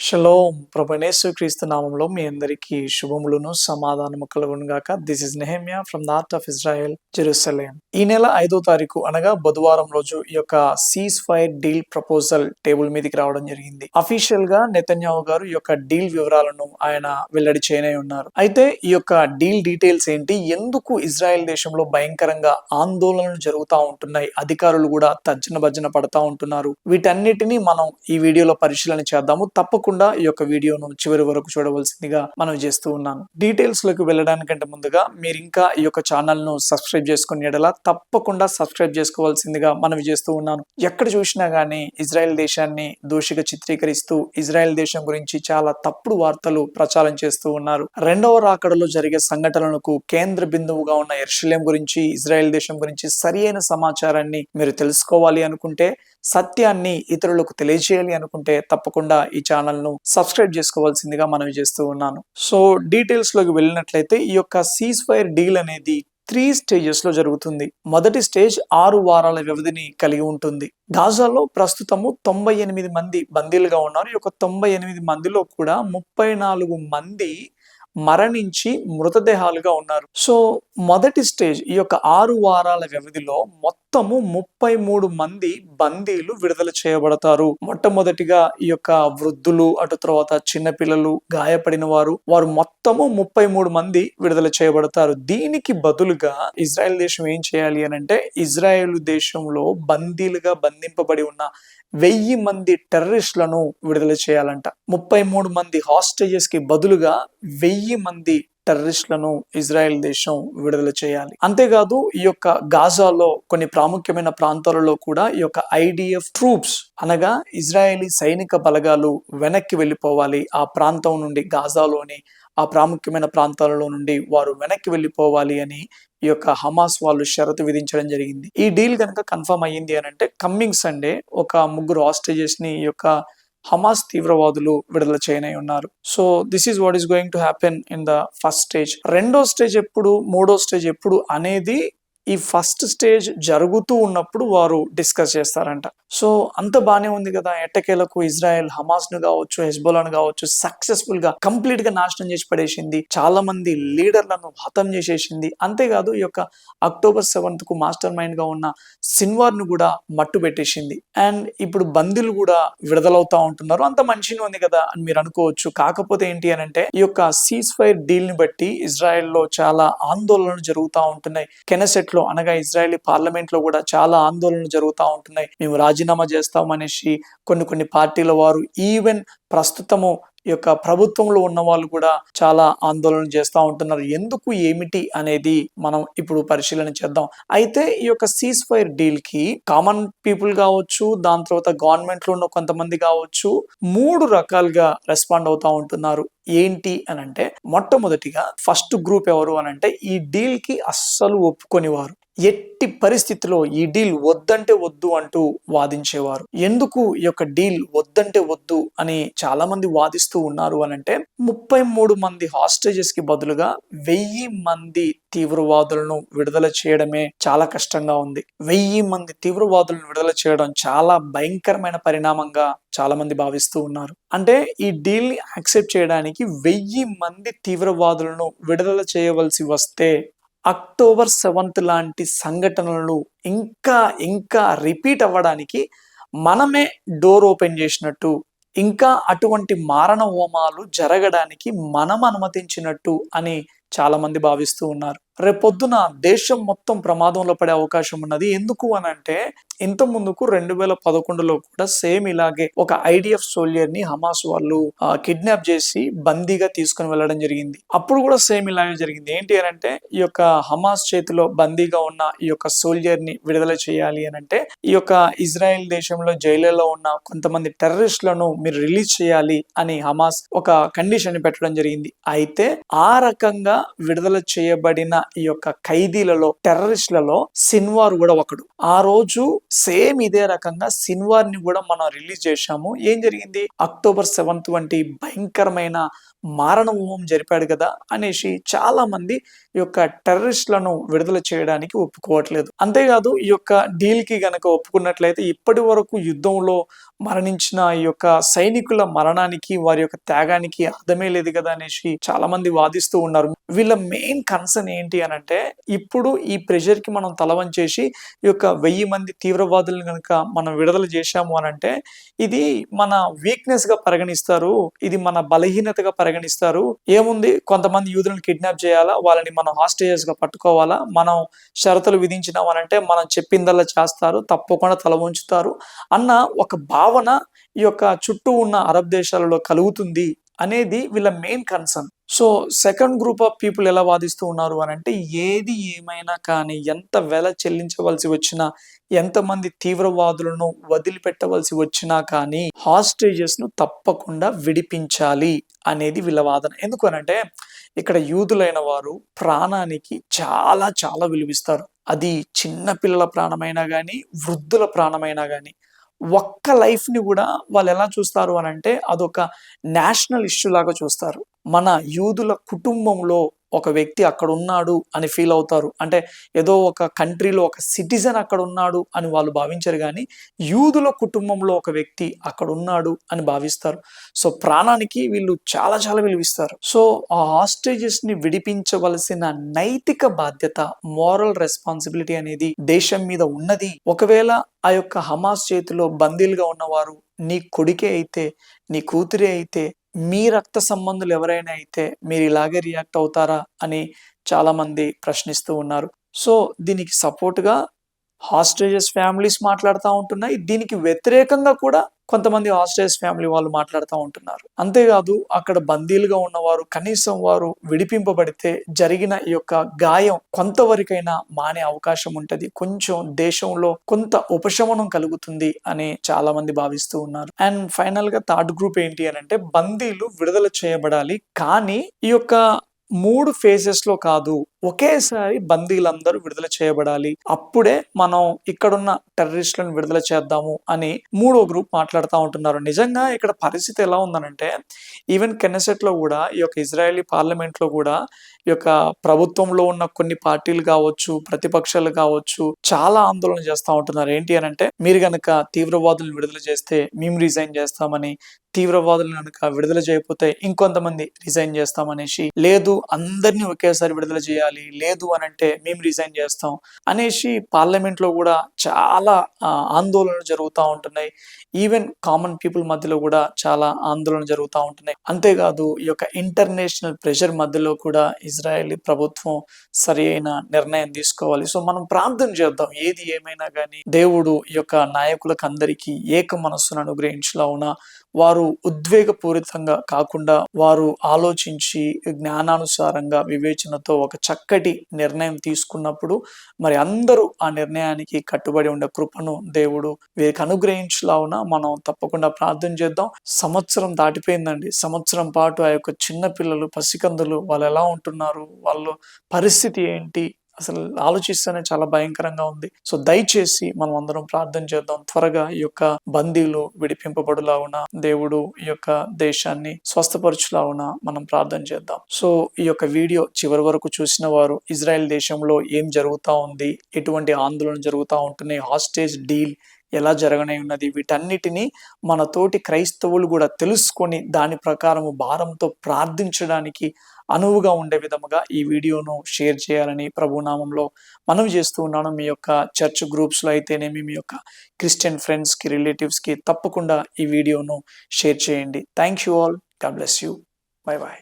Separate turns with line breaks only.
Shalom ప్రభునేసు క్రీస్తు నామంలో మీ అందరికీ శుభములను సమాధానము కలుగును గాక. This is Nehemiah from the art of Israel, Jerusalem. ఈ నెల 5వ తారీఖు అనగా బుధవారం రోజు ఈ యొక్క cease fire deal proposal table మీదకి రావడం జరిగింది. అఫీషియల్ గా నెతన్యాహు గారు ఈ యొక్క డీల్ వివరాలను ఆయన వెల్లడి చేయనే ఉన్నారు. అయితే ఈ యొక్క డీల్ డీటెయిల్స్ ఏంటి, ఎందుకు ఇజ్రాయెల్ దేశంలో భయంకరంగా ఆందోళనలు జరుగుతూ ఉంటున్నాయి, అధికారులు కూడా తర్జన భర్జన పడతా ఉంటున్నారు, వీటన్నిటిని మనం ఈ వీడియోలో పరిశీలన చేద్దాము. తప్పకుండా ఈ యొక్క వీడియోను చివరి వరకు చూడవలసిందిగా మనం చేస్తూ ఉన్నాను. డీటెయిల్స్ లోకి వెళ్ళడానికంటే ముందుగా మీరు ఇంకా ఈ యొక్క ఛానల్ ను సబ్స్క్రైబ్ చేసుకుని ఎడలా తప్పకుండా సబ్స్క్రైబ్ చేసుకోవాల్సిందిగా మనం చేస్తూ ఉన్నాను. ఎక్కడ చూసినా గానీ ఇజ్రాయెల్ దేశాన్ని దోషిగా చిత్రీకరిస్తూ ఇజ్రాయెల్ దేశం గురించి చాలా తప్పుడు వార్తలు ప్రచారం చేస్తూ ఉన్నారు. రెండవ రాకడలో జరిగే సంఘటనలకు కేంద్ర బిందువుగా ఉన్న యెరూషలేం గురించి, ఇజ్రాయెల్ దేశం గురించి సరియైన సమాచారాన్ని మీరు తెలుసుకోవాలి అనుకుంటే, సత్యాన్ని ఇతరులకు తెలియజేయాలి అనుకుంటే తప్పకుండా ఈ ఛానల్ ను సబ్స్క్రైబ్ చేసుకోవాల్సిందిగా మనవి చేస్తూ ఉన్నాను. సో డీటెయిల్స్ లోకి వెళ్ళినట్లయితే ఈ యొక్క సీజ్ ఫైర్ డీల్ అనేది 3 స్టేజెస్ లో జరుగుతుంది. మొదటి స్టేజ్ 6 వారాల వ్యవధిని కలిగి ఉంటుంది. గాజాలో ప్రస్తుతము 98 మంది బందీలుగా ఉన్నారు. ఈ యొక్క 98 మందిలో కూడా 34 మంది మరణించి మృతదేహాలుగా ఉన్నారు. సో మొదటి స్టేజ్ ఈ యొక్క 6 వారాల వ్యవధిలో మొత్తము 33 మంది బందీలు విడుదల చేయబడతారు. మొట్టమొదటిగా ఈ యొక్క వృద్ధులు, అటు తర్వాత చిన్నపిల్లలు, గాయపడిన వారు మొత్తము 33 మంది విడుదల చేయబడతారు. దీనికి బదులుగా ఇజ్రాయెల్ దేశం ఏం చేయాలి అని అంటే, ఇజ్రాయెల్ దేశంలో బందీలుగా బంధింపబడి ఉన్న 1000 మంది టెర్రరిస్టులను విడుదల చేయాలంట. 33 మంది హాస్టేజెస్ కి బదులుగా 1000 మంది టెర్రరిస్టులను ఇజ్రాయెల్ దేశం విడుదల చేయాలి. అంతేకాదు ఈ యొక్క గాజాలో కొన్ని ప్రాముఖ్యమైన ప్రాంతాలలో కూడా ఈ యొక్క ఐడిఎఫ్ ట్రూప్స్ అనగా ఇజ్రాయేలీ సైనిక బలగాలు వెనక్కి వెళ్ళిపోవాలి. ఆ ప్రాంతం నుండి, గాజాలోని ఆ ప్రాముఖ్యమైన ప్రాంతాలలో నుండి వారు వెనక్కి వెళ్ళిపోవాలి అని ఈ యొక్క హమాస్ వాళ్ళు షరతు విధించడం జరిగింది. ఈ డీల్ కనుక కన్ఫర్మ్ అయ్యింది అని అంటే కమ్మింగ్ సండే ఒక 3 హాస్టేజెస్ ని ఈ యొక్క హమాస్ తీవ్రవాదులు విడుదల చేయనై ఉన్నారు. So this is what is going to happen in the first stage. రెండో స్టేజ్ ఎప్పుడు, మూడో స్టేజ్ ఎప్పుడు అనేది ఈ ఫస్ట్ స్టేజ్ జరుగుతూ ఉన్నప్పుడు వారు డిస్కస్ చేస్తారంట. సో అంత బానే ఉంది కదా, ఎట్టకేలకు ఇజ్రాయెల్ హమాస్ ను కావచ్చు, హెజ్బోలాను కావచ్చు సక్సెస్ఫుల్ గా కంప్లీట్ గా నాశనం చేసి పడేసింది. చాలా మంది లీడర్లను హతం చేసేసింది. అంతేకాదు ఈ యొక్క అక్టోబర్ 7th కు మాస్టర్ మైండ్ గా ఉన్న సిన్వార్ ను కూడా మట్టు పెట్టేసింది. అండ్ ఇప్పుడు బందీలు కూడా విడుదలవుతా ఉంటున్నారు. అంత మంచిగా ఉంది కదా అని మీరు అనుకోవచ్చు. కాకపోతే ఏంటి అని అంటే, ఈ యొక్క సీజ్ ఫైర్ డీల్ ని బట్టి ఇజ్రాయెల్ లో చాలా ఆందోళనలు జరుగుతూ ఉంటున్నాయి. కెనెసెట్ లో అనగా ఇజ్రాయెలీ పార్లమెంట్ లో కూడా చాలా ఆందోళనలు జరుగుతూ ఉంటున్నాయి. మేము రాజీనామా చేస్తామనేసి కొన్ని పార్టీల వారు, ఈవెన్ ప్రస్తుతము ఈ యొక్క ప్రభుత్వంలో ఉన్న వాళ్ళు కూడా చాలా ఆందోళన చేస్తూ ఉంటున్నారు. ఎందుకు, ఏమిటి అనేది మనం ఇప్పుడు పరిశీలన చేద్దాం. అయితే ఈ యొక్క సీజ్ ఫైర్ డీల్ కి కామన్ పీపుల్ కావచ్చు, దాని తర్వాత గవర్నమెంట్ లో ఉన్న కొంతమంది కావచ్చు, 3 రకాలుగా రెస్పాండ్ అవుతా ఉంటున్నారు. ఏంటి అని అంటే, మొట్టమొదటిగా ఫస్ట్ గ్రూప్ ఎవరు అని అంటే, ఈ డీల్ కి అస్సలు ఒప్పుకొనివారు, ఎట్టి పరిస్థితిలో ఈ డీల్ వద్దంటే వద్దు అంటూ వాదించేవారు. ఎందుకు ఈ యొక్క డీల్ వద్దంటే వద్దు అని చాలా మంది వాదిస్తూ ఉన్నారు అని అంటే, 33 మంది హాస్టేజెస్ కి బదులుగా 1000 మంది తీవ్రవాదులను విడుదల చేయడమే చాలా కష్టంగా ఉంది. 1000 మంది తీవ్రవాదులను విడుదల చేయడం చాలా భయంకరమైన పరిణామంగా చాలా మంది భావిస్తూ ఉన్నారు. అంటే ఈ డీల్ ని యాక్సెప్ట్ చేయడానికి 1000 మంది తీవ్రవాదులను విడుదల చేయవలసి వస్తే అక్టోబర్ 7th లాంటి సంఘటనలు ఇంకా రిపీట్ అవ్వడానికి మనమే డోర్ ఓపెన్ చేసినట్టు, ఇంకా అటువంటి మారణ హోమాలు జరగడానికి మనం అనుమతించినట్టు అని చాలా మంది భావిస్తూ ఉన్నారు. రేపొద్దున దేశం మొత్తం ప్రమాదంలో పడే అవకాశం ఉన్నది. ఎందుకు అని అంటే, ఇంత ముందుకు 2011లో కూడా సేమ్ ఇలాగే ఒక ఐడిఎఫ్ సోల్జర్ ని హమాస్ వాళ్ళు కిడ్నాప్ చేసి బందీగా తీసుకుని వెళ్ళడం జరిగింది. అప్పుడు కూడా సేమ్ ఇలాగే జరిగింది. ఏంటి అని అంటే, ఈ యొక్క హమాస్ చేతిలో బందీగా ఉన్న ఈ యొక్క సోల్జర్ ని విడుదల చేయాలి అని అంటే, ఈ యొక్క ఇజ్రాయెల్ దేశంలో జైలులో ఉన్న కొంతమంది టెర్రరిస్టులను మీరు రిలీజ్ చేయాలి అని హమాస్ ఒక కండిషన్ పెట్టడం జరిగింది. అయితే ఆ రకంగా విడుదల చేయబడిన ఈ యొక్క ఖైదీలలో, టెర్రరిస్టులలో సిన్వార్ కూడా ఒకడు. ఆ రోజు సేమ్ ఇదే రకంగా సిన్వార్ని కూడా మనం రిలీజ్ చేశాము. ఏం జరిగింది, October 7th వంటి భయంకరమైన మారణ హోమం జరిపాడు కదా అనేసి చాలా మంది ఈ యొక్క టెర్రరిస్టులను విడుదల చేయడానికి ఒప్పుకోవట్లేదు. అంతేకాదు ఈ యొక్క డీల్ కి గనక ఒప్పుకున్నట్లయితే ఇప్పటి వరకు యుద్ధంలో మరణించిన ఈ యొక్క సైనికుల మరణానికి వారి యొక్క త్యాగానికి అర్థమే లేదు కదా అనేసి చాలా మంది వాదిస్తూ ఉన్నారు. వీళ్ళ మెయిన్ కన్సర్న్ ఏంటి అనంటే, ఇప్పుడు ఈ ప్రెషర్ కి మనం తలవంచేసి ఈ యొక్క 1000 మంది తీవ్రవాదులను గనక మనం విడుదల చేశాము అనంటే ఇది మన వీక్నెస్ గా పరిగణిస్తారు, ఇది మన బలహీనతగా పరిగణిస్తారు. ఏముంది, కొంతమంది యూదులను కిడ్నాప్ చేయాలా, వాళ్ళని మనం హాస్టేజెస్ గా పట్టుకోవాలా, మనం షరతులు విధించినాం అనంటే మనం చెప్పిందల్లా చేస్తారు, తప్పకుండా తల వంచుతారు అన్న ఒక భావన ఈ యొక్క చుట్టూ ఉన్న అరబ్ దేశాలలో కలుగుతుంది అనేది వీళ్ళ main concern. So second group of people ఎలా వాదిస్తూ ఉన్నారు అని అంటే, ఏది ఏమైనా కానీ ఎంత వెల చెల్లించవలసి వచ్చినా, ఎంతమంది తీవ్రవాదులను వదిలిపెట్టవలసి వచ్చినా కానీ హాస్టేజెస్ ను తప్పకుండా విడిపించాలి అనేది వీళ్ళ వాదన. ఎందుకు అనంటే, ఇక్కడ యూదులైన వారు ప్రాణానికి చాలా చాలా విలువిస్తారు. అది చిన్న పిల్లల ప్రాణమైనా కానీ, వృద్ధుల ప్రాణమైనా కానీ. ఒక్క లైఫ్ ని కూడా వాళ్ళు ఎలా చూస్తారు అనంటే అదొక నేషనల్ ఇష్యూ లాగా చూస్తారు. మన యూదుల కుటుంబంలో ఒక వ్యక్తి అక్కడ ఉన్నాడు అని ఫీల్ అవుతారు. అంటే ఏదో ఒక కంట్రీలో ఒక సిటిజన్ అక్కడ ఉన్నాడు అని వాళ్ళు భావించరు, కానీ యూదుల కుటుంబంలో ఒక వ్యక్తి అక్కడ ఉన్నాడు అని భావిస్తారు. సో ప్రాణానికి వీళ్ళు చాలా చాలా విలువిస్తారు. సో ఆ హాస్టేజెస్ ని విడిపించవలసిన నైతిక బాధ్యత, మోరల్ రెస్పాన్సిబిలిటీ అనేది దేశం మీద ఉన్నది. ఒకవేళ ఆ యొక్క హమాస్ చేతిలో బందీలుగా ఉన్నవారు నీ కొడుకే అయితే, నీ కూతురే అయితే, మీ రక్త సంబంధులు ఎవరైనా అయితే మీరు ఇలాగే రియాక్ట్ అవుతారా అని చాలా మంది ప్రశ్నిస్తూ ఉన్నారు. సో దీనికి సపోర్ట్ గా హాస్టేజెస్ ఫ్యామిలీస్ మాట్లాడుతూ ఉంటున్నాయి. దీనికి వ్యతిరేకంగా కూడా కొంతమంది హాస్టేజ్ ఫ్యామిలీ వాళ్ళు మాట్లాడుతూ ఉంటున్నారు. అంతేకాదు అక్కడ బందీలుగా ఉన్నవారు కనీసం వారు విడిపింపబడితే జరిగిన ఈ యొక్క గాయం కొంతవరకైనా మానే అవకాశం ఉంటది, కొంచెం దేశంలో కొంత ఉపశమనం కలుగుతుంది అని చాలా మంది భావిస్తూ ఉన్నారు. అండ్ ఫైనల్ గా థర్డ్ గ్రూప్ ఏంటి అని అంటే, బందీలు విడుదల చేయబడాలి, కానీ ఈ యొక్క 3 ఫేజెస్ లో కాదు, ఒకేసారి బందీలందరూ విడుదల చేయబడాలి, అప్పుడే మనం ఇక్కడున్న టెర్రరిస్టులను విడుదల చేద్దాము అని మూడో గ్రూప్ మాట్లాడుతూ ఉంటున్నారు. నిజంగా ఇక్కడ పరిస్థితి ఎలా ఉందనంటే, ఈవెన్ కెనెసెట్ లో కూడా ఈ యొక్క ఇజ్రాయెలీ పార్లమెంట్ లో కూడా ఈ యొక్క ప్రభుత్వంలో ఉన్న కొన్ని పార్టీలు కావచ్చు, ప్రతిపక్షాలు కావచ్చు, చాలా ఆందోళన చేస్తూ ఉంటున్నారు. ఏంటి అని అంటే, మీరు గనక తీవ్రవాదులను విడుదల చేస్తే మేము రిజైన్ చేస్తామని, తీవ్రవాదులను కనుక విడుదల చేయకపోతే ఇంకొంతమంది రిజైన్ చేస్తామనేసి, లేదు అందరినీ ఒకేసారి విడుదల చేయాలి, లేదు అనంటే మేము రిజైన్ చేస్తాం అనేసి పార్లమెంట్ లో కూడా చాలా ఆందోళనలు జరుగుతూ ఉంటున్నాయి. ఈవెన్ కామన్ పీపుల్ మధ్యలో కూడా చాలా ఆందోళన జరుగుతూ ఉంటున్నాయి. అంతేకాదు ఈ యొక్క ఇంటర్నేషనల్ ప్రెషర్ మధ్యలో కూడా ఇజ్రాయెలీ ప్రభుత్వం సరి అయిన నిర్ణయం తీసుకోవాలి. సో మనం ప్రార్థన చేద్దాం. ఏది ఏమైనా కానీ దేవుడు ఈ యొక్క నాయకులకు అందరికీ ఏక మనస్సును అనుగ్రహించలాగున, వారు ఉద్వేగపూరితంగా కాకుండా వారు ఆలోచించి జ్ఞానానుసారంగా వివేచనతో ఒక చక్కటి నిర్ణయం తీసుకున్నప్పుడు మరి అందరూ ఆ నిర్ణయానికి కట్టుబడి ఉండే కృపను దేవుడు వీరికి అనుగ్రహించలాగున మనం తప్పకుండా ప్రార్థన చేద్దాం. సంవత్సరం దాటిపోయిందండి. సంవత్సరం పాటు ఆ యొక్క చిన్న పిల్లలు, పసికందులు వాళ్ళు ఎలా ఉంటున్నారు, వాళ్ళ పరిస్థితి ఏంటి, అసలు ఆలోచిస్తేనే చాలా భయంకరంగా ఉంది. సో దయచేసి మనం అందరం ప్రార్థన చేద్దాం. త్వరగా ఈ యొక్క బందీలు విడిపింపబడులాగున, దేవుడు ఈ యొక్క దేశాన్ని స్వస్థపరచులాగున మనం ప్రార్థన చేద్దాం. సో ఈ యొక్క వీడియో చివరి వరకు చూసిన వారు ఇజ్రాయెల్ దేశంలో ఏం జరుగుతా ఉంది, ఎటువంటి ఆందోళన జరుగుతూ ఉంటున్నాయి, హాస్టేజ్ డీల్ ఎలా జరగనే ఉన్నది, వీటన్నిటినీ మన తోటి క్రైస్తవులు కూడా తెలుసుకొని దాని ప్రకారము భారంతో ప్రార్థించడానికి అనువుగా ఉండే విధముగా ఈ వీడియోను షేర్ చేయాలని ప్రభునామంలో మనవి చేస్తూ ఉన్నాను. మీ యొక్క చర్చ్ గ్రూప్స్ లో అయితేనేమి, మీ యొక్క క్రిస్టియన్ ఫ్రెండ్స్ కి, రిలేటివ్స్ కి తప్పకుండా ఈ వీడియోను షేర్ చేయండి. Thank you all. God bless you. By by.